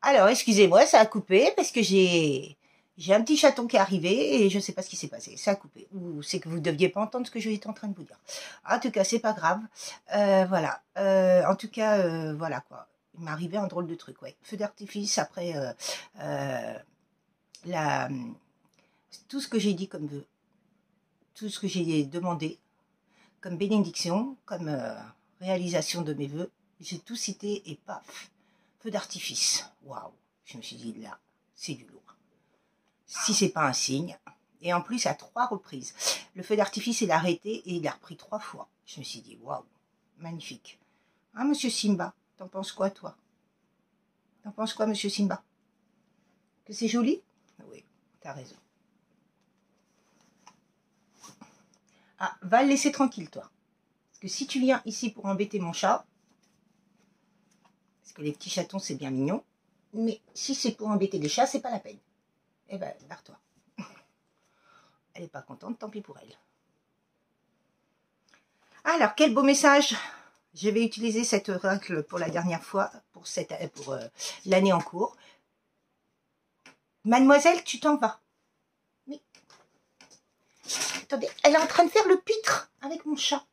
Alors, excusez-moi, ça a coupé parce que j'ai un petit chaton qui est arrivé et je ne sais pas ce qui s'est passé. Ça a coupé. Ou c'est que vous ne deviez pas entendre ce que j'étais en train de vous dire. En tout cas, c'est pas grave. Voilà. En tout cas, voilà quoi. Il m'est arrivé un drôle de truc, ouais. Feu d'artifice, après la, tout ce que j'ai dit comme vœu, tout ce que j'ai demandé comme bénédiction, comme réalisation de mes vœux, j'ai tout cité et paf, feu d'artifice. Waouh. Je me suis dit, là, c'est du lourd. Si c'est pas un signe. Et en plus, à 3 reprises. Le feu d'artifice, il a arrêté et il a repris 3 fois. Je me suis dit, waouh, magnifique. Hein, monsieur Simba, t'en penses quoi, toi? T'en penses quoi, monsieur Simba? Que c'est joli? Oui, t'as raison. Ah, va le laisser tranquille, toi. Parce que si tu viens ici pour embêter mon chat, parce que les petits chatons, c'est bien mignon, mais si c'est pour embêter les chats, c'est pas la peine. Eh ben, barre-toi. Elle n'est pas contente, tant pis pour elle. Alors, quel beau message! Je vais utiliser cet oracle pour la dernière fois, pour l'année en cours. Mademoiselle, tu t'en vas. Mais, attendez, elle est en train de faire le pitre avec mon chat.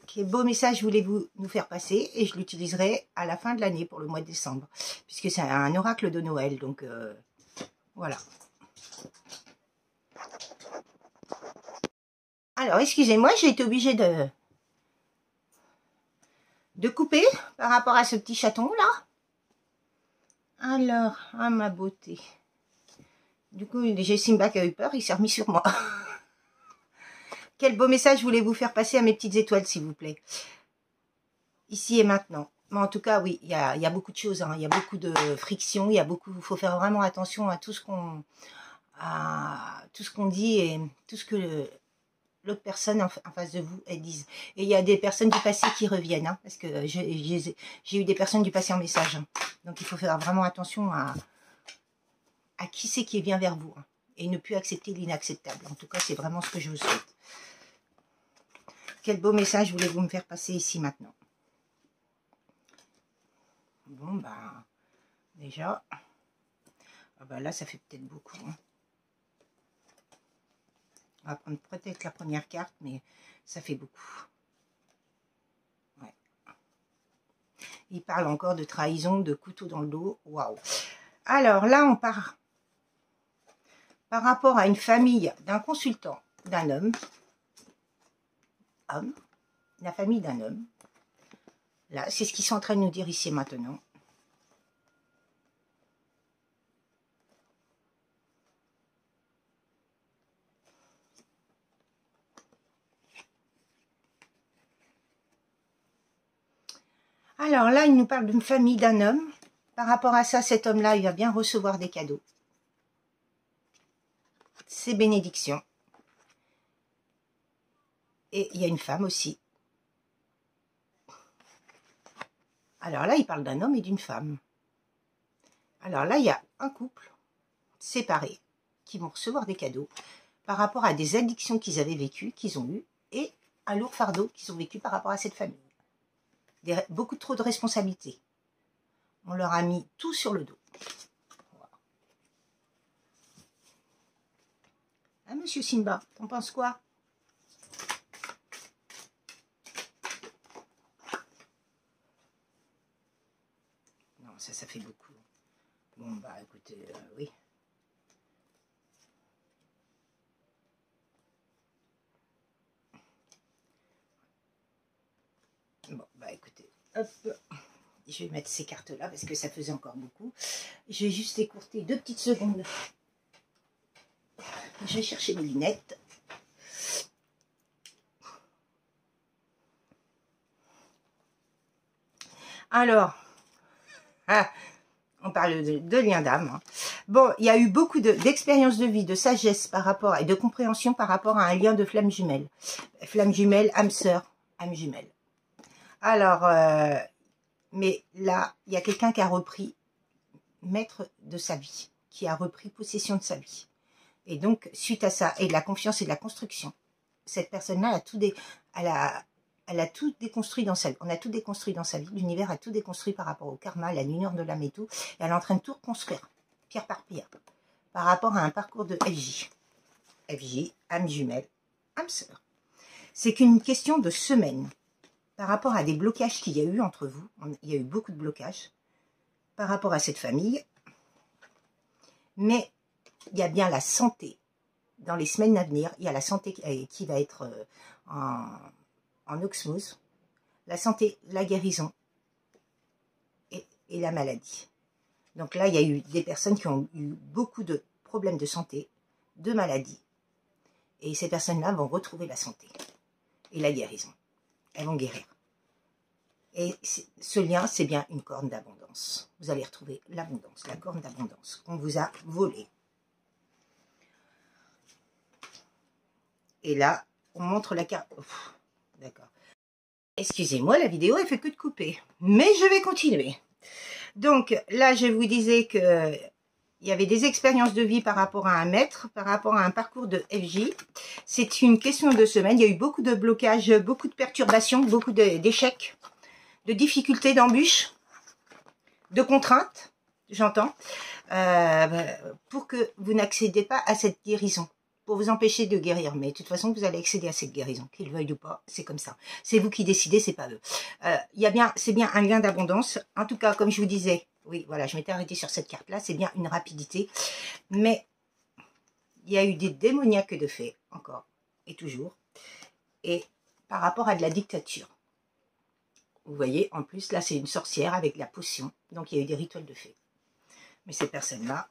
Quel beau message voulez-vous nous faire passer? Et je l'utiliserai à la fin de l'année pour le mois de décembre, puisque c'est un oracle de Noël, donc voilà. Alors, excusez-moi, j'ai été obligée de couper par rapport à ce petit chaton-là. Alors, ah ma beauté. Du coup, j'ai Simba qui a eu peur, il s'est remis sur moi. Quel beau message voulez-vous faire passer à mes petites étoiles, s'il vous plaît? Ici et maintenant. Mais en tout cas, oui, il y a beaucoup de choses, hein. Il y a beaucoup de friction, il faut faire vraiment attention à tout ce qu'on dit et tout ce que l'autre personne en face de vous, elles disent. Et il y a des personnes du passé qui reviennent, hein, parce que j'ai eu des personnes du passé en message. Hein. Donc, il faut faire vraiment attention à qui c'est qui vient vers vous. Hein, et ne plus accepter l'inacceptable. En tout cas, c'est vraiment ce que je vous souhaite. Quel beau message voulez-vous me faire passer ici maintenant? Bon, ben, déjà, ah ben là, ça fait peut-être beaucoup. Hein. On va prendre peut-être la première carte, mais ça fait beaucoup. Ouais. Il parle encore de trahison, de couteau dans le dos. Waouh. Alors là, on part par rapport à une famille d'un consultant, d'un homme, la famille d'un homme. Là, c'est ce qu'ils sont en train de nous dire ici maintenant. Alors là, il nous parle d'une famille d'un homme. Par rapport à ça, cet homme-là, il va bien recevoir des cadeaux. Ses bénédictions. Et il y a une femme aussi. Alors là, il parle d'un homme et d'une femme. Alors là, il y a un couple séparé qui vont recevoir des cadeaux par rapport à des addictions qu'ils avaient vécues, qu'ils ont eues, et un lourd fardeau qu'ils ont vécu par rapport à cette famille. Beaucoup trop de responsabilités. On leur a mis tout sur le dos. Voilà. Ah, monsieur Simba, t'en penses quoi? Non, ça fait beaucoup. Bon, bah écoutez, oui. Bon, bah écoutez, hop. Je vais mettre ces cartes-là parce que ça faisait encore beaucoup. Je vais juste écourter 2 petites secondes. Je vais chercher mes lunettes. Alors, on parle de lien d'âme. Hein. Bon, il y a eu beaucoup d'expériences de vie, de sagesse par rapport et de compréhension par rapport à un lien de flamme jumelle. Flamme jumelle, âme sœur, âme jumelle. Alors, mais là, il y a quelqu'un qui a repris maître de sa vie, qui a repris possession de sa vie. Et donc, suite à ça, et de la confiance et de la construction, cette personne-là a tout elle a tout déconstruit dans sa vie. On a tout déconstruit dans sa vie. L'univers a tout déconstruit par rapport au karma, la lumière de l'âme et tout. Et elle est en train de tout reconstruire, pierre par pierre, par rapport à un parcours de FJ. FJ, âme jumelle, âme sœur. C'est qu'une question de semaines. Par rapport à des blocages qu'il y a eu entre vous, il y a eu beaucoup de blocages par rapport à cette famille. Mais il y a bien la santé. Dans les semaines à venir, il y a la santé qui va être en osmose. La santé, la guérison et la maladie. Donc là, il y a eu des personnes qui ont eu beaucoup de problèmes de santé, de maladies. Et ces personnes-là vont retrouver la santé et la guérison. Elles vont guérir. Et ce lien, c'est bien une corne d'abondance. Vous allez retrouver l'abondance, la corne d'abondance qu'on vous a volée. Et là, on montre la carte. D'accord. Excusez-moi, la vidéo, elle fait que de couper. Mais je vais continuer. Donc, là, je vous disais que il y avait des expériences de vie par rapport à un maître, par rapport à un parcours de FJ. C'est une question de semaine. Il y a eu beaucoup de blocages, beaucoup de perturbations, beaucoup d'échecs, de difficultés, d'embûches, de contraintes, j'entends, pour que vous n'accédiez pas à cette guérison, pour vous empêcher de guérir. Mais de toute façon, vous allez accéder à cette guérison, qu'ils veuillent ou pas, c'est comme ça. C'est vous qui décidez, c'est pas eux. C'est bien un lien d'abondance. En tout cas, comme je vous disais, oui, voilà, je m'étais arrêtée sur cette carte-là, c'est bien une rapidité. Mais il y a eu des démoniaques de fait, encore et toujours. Et par rapport à de la dictature. Vous voyez, en plus, là, c'est une sorcière avec la potion. Donc, il y a eu des rituels de fée. Mais ces personnes-là,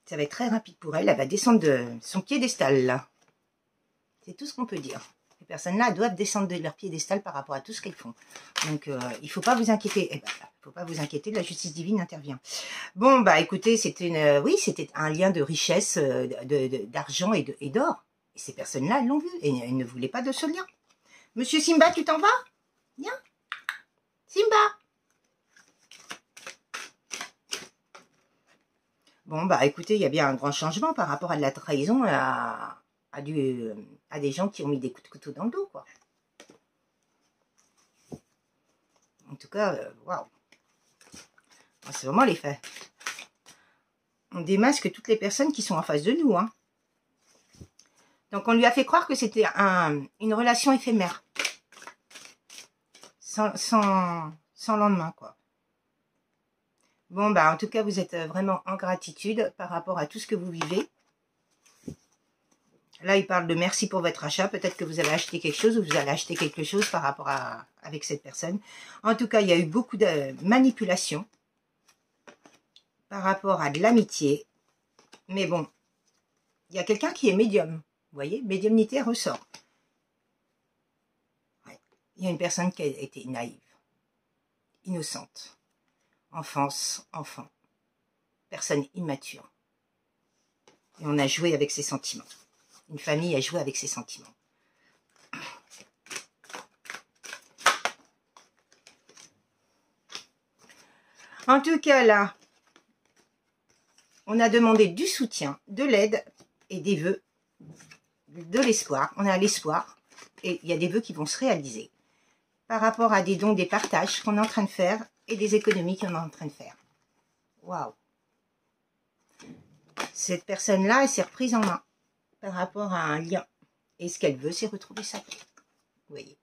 ça va être très rapide pour elle. Elle va descendre de son piédestal, là. C'est tout ce qu'on peut dire. Ces personnes-là doivent descendre de leur piédestal par rapport à tout ce qu'elles font. Donc, il ne faut pas vous inquiéter. Eh ben, il ne faut pas vous inquiéter, la justice divine intervient. Bon, bah, écoutez, c'était oui, c'était un lien de richesse, d'argent et d'or. Et ces personnes-là, elles l'ont vu. Et elles ne voulaient pas de ce lien. Monsieur Simba, tu t'en vas? Viens. Simba. Bon, bah écoutez, il y a bien un grand changement par rapport à de la trahison à des gens qui ont mis des coups de couteau dans le dos, quoi. En tout cas, waouh. C'est vraiment les faits. On démasque toutes les personnes qui sont en face de nous, hein. Donc, on lui a fait croire que c'était une relation éphémère. Sans lendemain, quoi. Bon, bah, en tout cas, vous êtes vraiment en gratitude par rapport à tout ce que vous vivez. Là, il parle de merci pour votre achat. Peut-être que vous avez acheté quelque chose ou vous allez acheter quelque chose par rapport avec cette personne. En tout cas, il y a eu beaucoup de manipulation par rapport à de l'amitié. Mais bon, il y a quelqu'un qui est médium. Vous voyez, médiumnité ressort. Ouais. Il y a une personne qui a été naïve, innocente, enfance, enfant, personne immature. Et on a joué avec ses sentiments. Une famille a joué avec ses sentiments. En tout cas, là, on a demandé du soutien, de l'aide et des vœux, de l'espoir. On a l'espoir et il y a des vœux qui vont se réaliser par rapport à des dons, des partages qu'on est en train de faire et des économies qu'on est en train de faire. Waouh! Cette personne-là, elle s'est reprise en main par rapport à un lien. Et ce qu'elle veut, c'est retrouver sa paix. Vous voyez,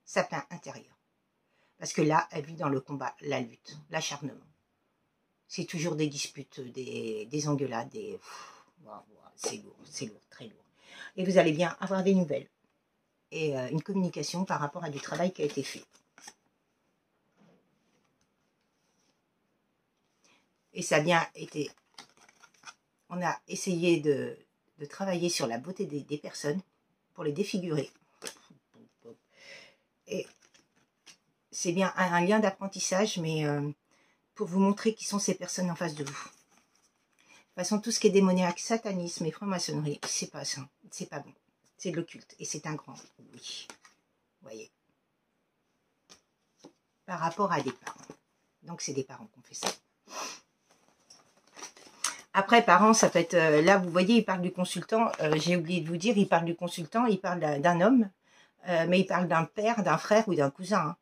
sa paix intérieure. Parce que là, elle vit dans le combat, la lutte, l'acharnement. C'est toujours des disputes, des engueulades, des... C'est lourd, très lourd. Et vous allez bien avoir des nouvelles. Et une communication par rapport à du travail qui a été fait. Et ça a bien été... On a essayé de travailler sur la beauté des personnes pour les défigurer. Et c'est bien un lien d'apprentissage, mais pour vous montrer qui sont ces personnes en face de vous. De toute façon, tout ce qui est démoniaque, satanisme et franc-maçonnerie, c'est pas ça, c'est pas bon. C'est de l'occulte et c'est un grand oui. Vous voyez. Par rapport à des parents. Donc, c'est des parents qui ont fait ça. Après, parents, ça peut être... là, vous voyez, il parle du consultant. J'ai oublié de vous dire, il parle du consultant, il parle d'un homme. Mais il parle d'un père, d'un frère ou d'un cousin. Hein.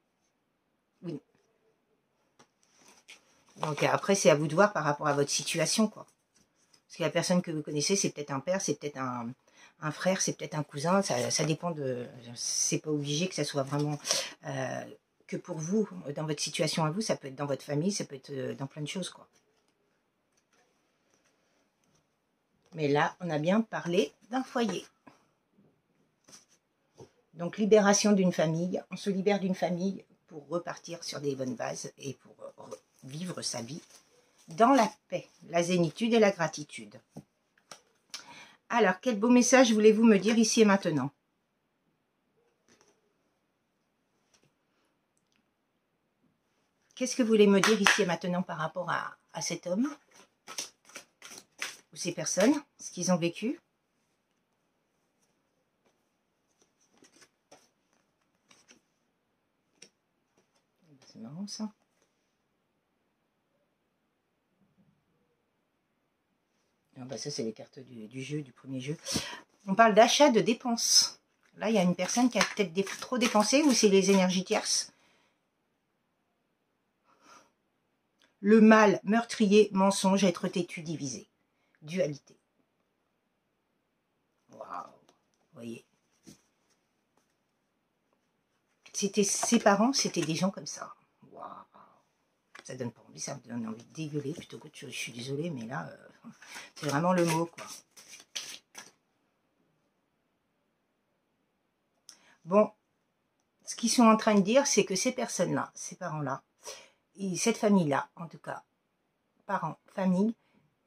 Oui. Donc après, c'est à vous de voir par rapport à votre situation, quoi. Parce que la personne que vous connaissez, c'est peut-être un père, c'est peut-être un frère, c'est peut-être un cousin. Ça dépend de... C'est pas obligé que ça soit vraiment... que pour vous, dans votre situation à vous, ça peut être dans votre famille, ça peut être dans plein de choses, quoi. Mais là, on a bien parlé d'un foyer. Donc, libération d'une famille. On se libère d'une famille pour repartir sur des bonnes bases et pour vivre sa vie dans la paix, la zénitude et la gratitude. Alors, quel beau message voulez-vous me dire ici et maintenant? Qu'est-ce que vous voulez me dire ici et maintenant par rapport à cet homme ou ces personnes, ce qu'ils ont vécu? C'est marrant ça. Ah bah ça, c'est les cartes du jeu, du premier jeu. On parle d'achat, de dépenses. Là, il y a une personne qui a peut-être trop dépensé ou c'est les énergies tierces. Le mal, meurtrier, mensonge, être têtu, divisé. Dualité. Waouh. Vous voyez. C'était ses parents, c'était des gens comme ça. Waouh. Ça donne pas envie, ça me donne envie de dégueuler plutôt que je suis désolée, mais là, c'est vraiment le mot, quoi. Bon, ce qu'ils sont en train de dire, c'est que ces personnes-là, ces parents-là, cette famille-là, en tout cas, parents, famille,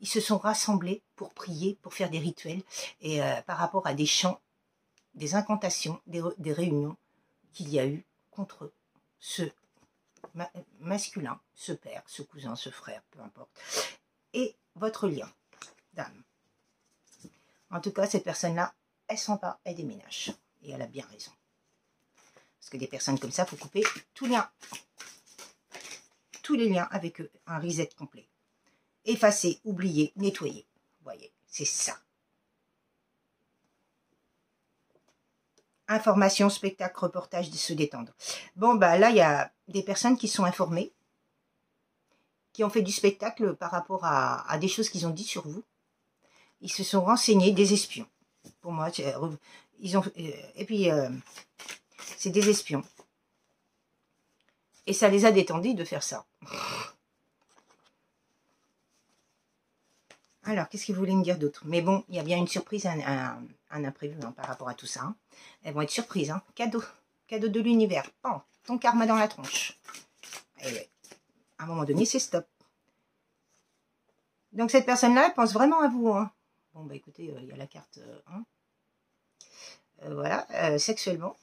ils se sont rassemblés pour prier, pour faire des rituels, et par rapport à des chants, des incantations, des réunions qu'il y a eu contre ce masculin, ce père, ce cousin, ce frère, peu importe, et votre lien d'âme. En tout cas, cette personne-là, elle s'en va, elle déménage, et elle a bien raison. Parce que des personnes comme ça, il faut couper tout lien. Tous les liens avec eux, un reset complet. Effacer, oublier, nettoyer. Vous voyez, c'est ça. Information, spectacle, reportage, de se détendre. Bon, bah là, il y a des personnes qui sont informées, qui ont fait du spectacle par rapport à des choses qu'ils ont dit sur vous. Ils se sont renseignés, des espions. Pour moi, ils ont... et puis, c'est des espions. Et ça les a détendus de faire ça. Alors, qu'est-ce que vous voulez me dire d'autre? Mais bon, il y a bien une surprise, un imprévu hein, par rapport à tout ça. Hein. Elles vont être surprises. Hein. Cadeau. Cadeau de l'univers. Pan. Ton karma dans la tronche. Et ouais. À un moment donné, c'est stop. Donc, cette personne-là, elle pense vraiment à vous. Hein. Bon, bah écoutez, il y a la carte 1. Voilà. Sexuellement.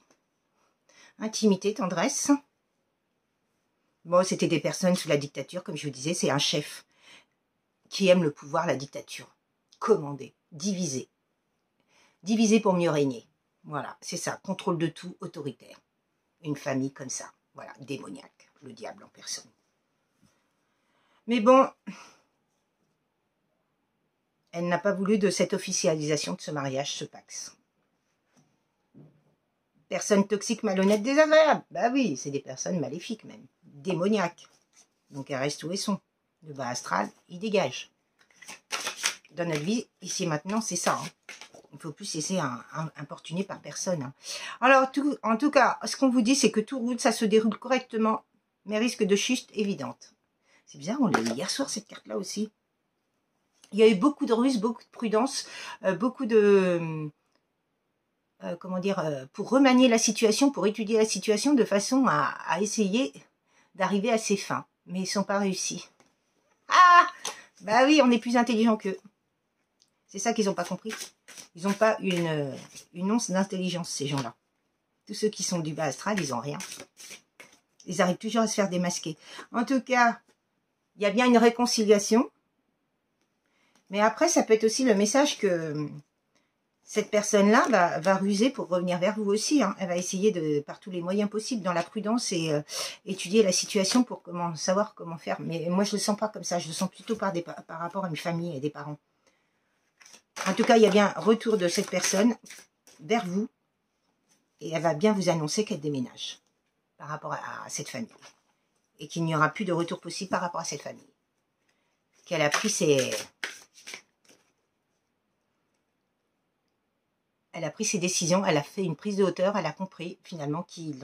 Intimité, tendresse. Bon, c'était des personnes sous la dictature, comme je vous disais. C'est un chef qui aime le pouvoir, la dictature. Commander, diviser. Diviser pour mieux régner. Voilà, c'est ça. Contrôle de tout, autoritaire. Une famille comme ça. Voilà, démoniaque. Le diable en personne. Mais bon, elle n'a pas voulu de cette officialisation de ce mariage, ce Pax. Personnes toxiques, malhonnêtes, désagréables. Bah oui, c'est des personnes maléfiques même. Démoniaques. Donc elles restent où elles sont. Le bas astral, il dégage. Dans notre vie, ici et maintenant, c'est ça. Hein. Il ne faut plus se laisser importuner par personne. Hein. Alors, en tout cas, ce qu'on vous dit, c'est que tout roule, ça se déroule correctement, mais risque de chute évidente. C'est bizarre, on l'a eu hier soir, cette carte-là aussi. Il y a eu beaucoup de ruses, beaucoup de prudence, beaucoup de... comment dire, pour remanier la situation, pour étudier la situation de façon à essayer d'arriver à ses fins. Mais ils ne sont pas réussis. Ah! Bah oui, on est plus intelligent qu'eux. C'est ça qu'ils n'ont pas compris. Ils n'ont pas une once d'intelligence, ces gens-là. Tous ceux qui sont du bas astral, ils n'ont rien. Ils arrivent toujours à se faire démasquer. En tout cas, il y a bien une réconciliation. Mais après, ça peut être aussi le message que cette personne-là va ruser pour revenir vers vous aussi. Hein. Elle va essayer par tous les moyens possibles, dans la prudence, et étudier la situation pour savoir comment faire. Mais moi, je ne le sens pas comme ça. Je le sens plutôt par rapport à une famille et des parents. En tout cas, il y a bien retour de cette personne vers vous. Et elle va bien vous annoncer qu'elle déménage par rapport à cette famille. Et qu'il n'y aura plus de retour possible par rapport à cette famille. Qu'elle a pris ses... Elle a pris ses décisions, elle a fait une prise de hauteur, elle a compris finalement qu'il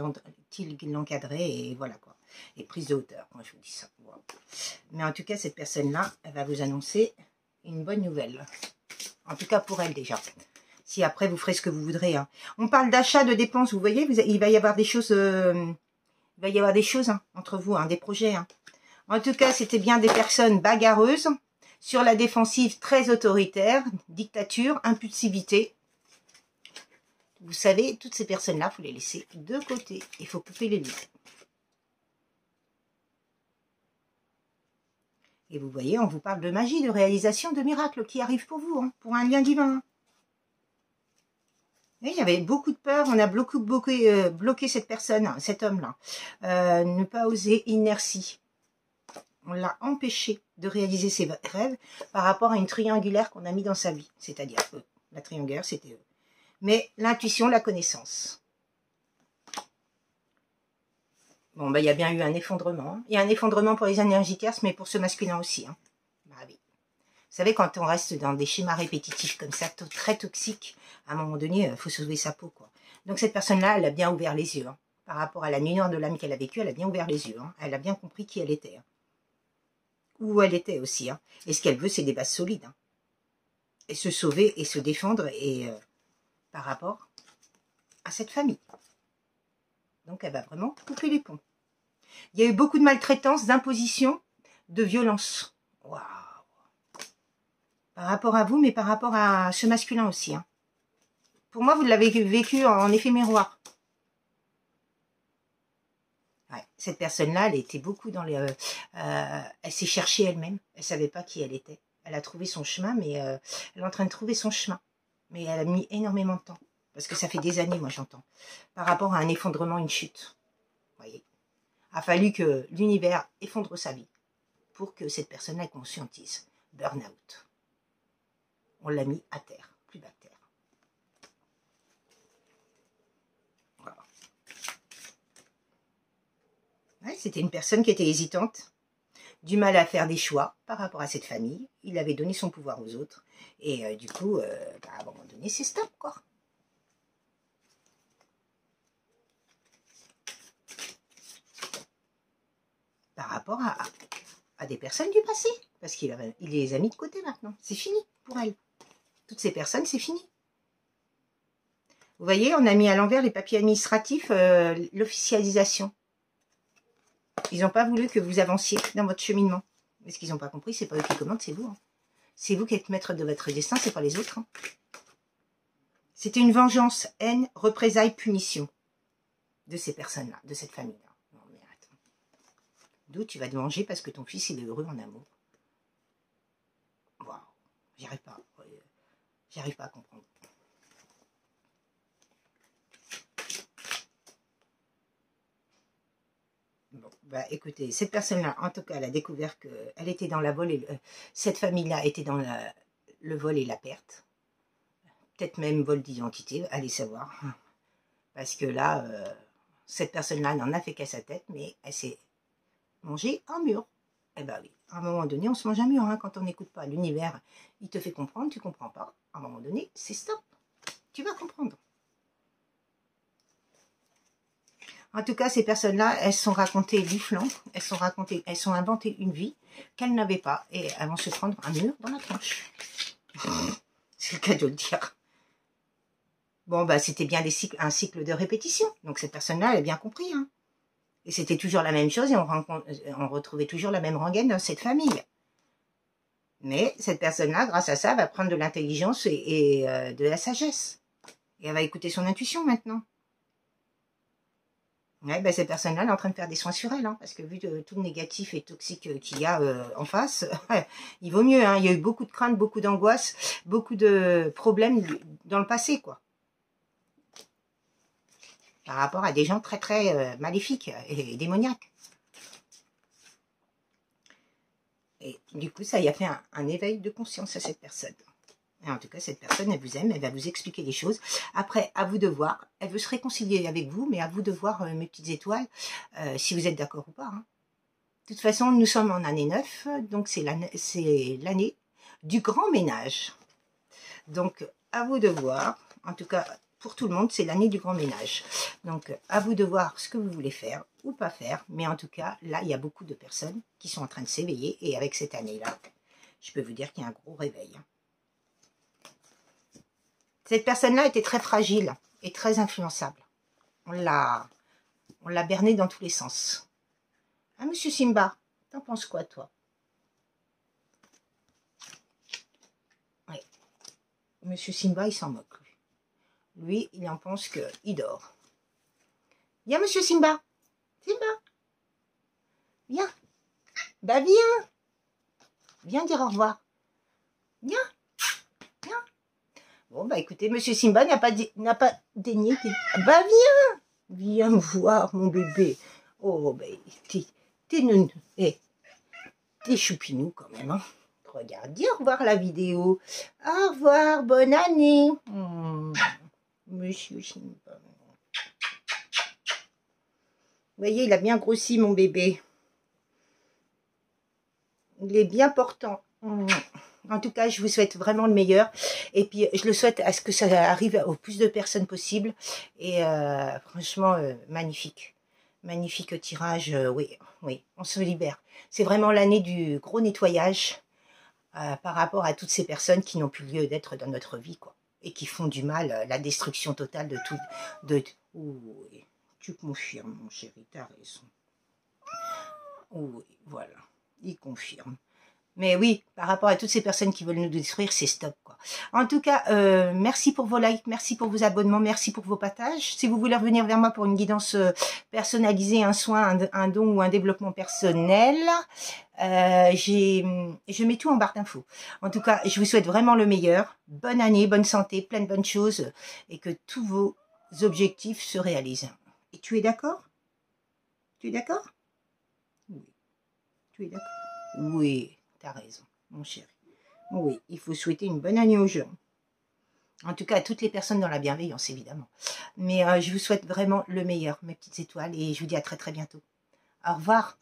l'encadrait et voilà quoi. Et prise de hauteur, moi je vous dis ça. Voilà. Mais en tout cas, cette personne-là, elle va vous annoncer une bonne nouvelle. En tout cas pour elle déjà. Si après vous ferez ce que vous voudrez. Hein. On parle d'achat, de dépenses, vous voyez, il va y avoir des choses, hein, entre vous, hein, des projets. Hein. En tout cas, c'était bien des personnes bagarreuses, sur la défensive, très autoritaire, dictature, impulsivité. Vous savez, toutes ces personnes-là, il faut les laisser de côté. Il faut couper les liens. Et vous voyez, on vous parle de magie, de réalisation, de miracles qui arrivent pour vous, hein, pour un lien divin. Et il y avait beaucoup de peur, on a bloqué cette personne, cet homme-là. Ne pas oser, inertie. On l'a empêché de réaliser ses rêves par rapport à une triangulaire qu'on a mis dans sa vie. C'est-à-dire, la triangulaire, c'était eux. Mais l'intuition, la connaissance. Bon, ben, il y a bien eu un effondrement. Il y a un effondrement pour les énergies tierces, mais pour ce masculin aussi. Hein. Bah oui. Vous savez, quand on reste dans des schémas répétitifs comme ça, très toxiques, à un moment donné, il faut sauver sa peau, quoi. Donc cette personne-là, elle a bien ouvert les yeux. Hein. Par rapport à la nuit noire de l'âme qu'elle a vécue, elle a bien ouvert les yeux. Hein. Elle a bien compris qui elle était. Hein. Où elle était aussi. Hein. Et ce qu'elle veut, c'est des bases solides. Hein. Et se sauver et se défendre et par rapport à cette famille. Donc elle va vraiment couper les ponts. Il y a eu beaucoup de maltraitance, d'imposition, de violence. Waouh. Par rapport à vous, mais par rapport à ce masculin aussi. Hein. Pour moi, vous l'avez vécu en effet miroir. Ouais, cette personne-là, elle était beaucoup dans les... elle s'est cherchée elle-même. Elle ne savait pas qui elle était. Elle a trouvé son chemin, mais elle est en train de trouver son chemin. Mais elle a mis énormément de temps. Parce que ça fait des années, moi, j'entends. Par rapport à un effondrement, une chute. Vous voyez. Il a fallu que l'univers effondre sa vie pour que cette personne-là conscientise. Burn-out. On l'a mis à terre, plus bas de terre. Voilà. Ouais, c'était une personne qui était hésitante, du mal à faire des choix par rapport à cette famille. Il avait donné son pouvoir aux autres. Et du coup, à un moment donné, c'est stop, quoi. Par rapport à des personnes du passé. Parce qu'il les a mis de côté maintenant. C'est fini pour elle. Toutes ces personnes, c'est fini. Vous voyez, on a mis à l'envers les papiers administratifs, l'officialisation. Ils n'ont pas voulu que vous avanciez dans votre cheminement. Mais ce qu'ils n'ont pas compris, c'est pas eux qui commandent, c'est vous. Hein. C'est vous qui êtes maître de votre destin, c'est pas les autres. Hein. C'était une vengeance, haine, représailles, punition de ces personnes-là, de cette famille-là. Non mais attends. D'où tu vas te venger parce que ton fils il est heureux en amour. Waouh, j'y arrive pas. J'arrive pas à comprendre. Bon, bah écoutez, cette personne-là, en tout cas, elle a découvert qu'elle était dans la vol et cette famille-là était dans le vol et la perte. Peut-être même vol d'identité, allez savoir. Parce que là, cette personne-là n'en a fait qu'à sa tête, mais elle s'est mangée un mur. Eh ben oui, à un moment donné, on se mange un mur hein, quand on n'écoute pas. L'univers, il te fait comprendre, tu comprends pas. À un moment donné, c'est stop. Tu vas comprendre. En tout cas, ces personnes-là, elles se sont racontées du flanc, elles sont inventées une vie qu'elles n'avaient pas, et elles vont se prendre un mur dans la tronche. C'est le cas de le dire. Bon, bah, c'était bien un cycle de répétition, donc cette personne-là, elle a bien compris. Hein. Et c'était toujours la même chose, et on retrouvait toujours la même rengaine dans cette famille. Mais cette personne-là, grâce à ça, va prendre de l'intelligence et de la sagesse. Et elle va écouter son intuition maintenant. Ouais, ben cette personne-là, elle est en train de faire des soins sur elle, hein, parce que vu tout le négatif et toxique qu'il y a en face, il vaut mieux. Hein, il y a eu beaucoup de craintes, beaucoup d'angoisse, beaucoup de problèmes dans le passé, quoi. Par rapport à des gens très, très maléfiques et démoniaques. Et du coup, ça y a fait un éveil de conscience à cette personne. Et en tout cas, cette personne, elle vous aime, elle va vous expliquer les choses. Après, à vous de voir. Elle veut se réconcilier avec vous, mais à vous de voir, mes petites étoiles, si vous êtes d'accord ou pas. Hein. De toute façon, nous sommes en année 9, donc c'est l'année du grand ménage. Donc, à vous de voir. En tout cas, pour tout le monde, c'est l'année du grand ménage. Donc, à vous de voir ce que vous voulez faire ou pas faire. Mais en tout cas, là, il y a beaucoup de personnes qui sont en train de s'éveiller. Et avec cette année-là, je peux vous dire qu'il y a un gros réveil. Cette personne-là était très fragile et très influençable. On l'a berné dans tous les sens. Ah, monsieur Simba, t'en penses quoi, toi? Oui. Monsieur Simba, il s'en moque, lui. Lui, il en pense qu'il dort. Viens, monsieur Simba. Simba. Viens. Bah, viens. Viens dire au revoir. Viens. Viens. Bon, bah, écoutez, monsieur Simba n'a pas daigné. Bah, viens. Viens me voir, mon bébé. Oh, bah, t'es choupinou quand même, hein. Regarde, dis au revoir la vidéo. Au revoir, bonne année. Monsieur Simba. Vous voyez, il a bien grossi, mon bébé. Il est bien portant. En tout cas, je vous souhaite vraiment le meilleur. Et puis, je le souhaite à ce que ça arrive au plus de personnes possible. Et franchement, magnifique. Magnifique tirage. Oui, oui, on se libère. C'est vraiment l'année du gros nettoyage par rapport à toutes ces personnes qui n'ont plus lieu d'être dans notre vie, quoi. Et qui font du mal, la destruction totale de tout. Oui, tu confirmes, mon chéri, t'as raison. Oui, voilà, il confirme. Mais oui, par rapport à toutes ces personnes qui veulent nous détruire, c'est stop, quoi. En tout cas, merci pour vos likes, merci pour vos abonnements, merci pour vos partages. Si vous voulez revenir vers moi pour une guidance personnalisée, un soin, un don ou un développement personnel, je mets tout en barre d'infos. En tout cas, je vous souhaite vraiment le meilleur. Bonne année, bonne santé, plein de bonnes choses et que tous vos objectifs se réalisent. Et tu es d'accord? Tu es d'accord? Oui. Tu es d'accord? Oui. T'as raison, mon chéri. Oui, il faut souhaiter une bonne année aux gens. En tout cas, à toutes les personnes dans la bienveillance, évidemment. Mais je vous souhaite vraiment le meilleur, mes petites étoiles, et je vous dis à très très bientôt. Au revoir.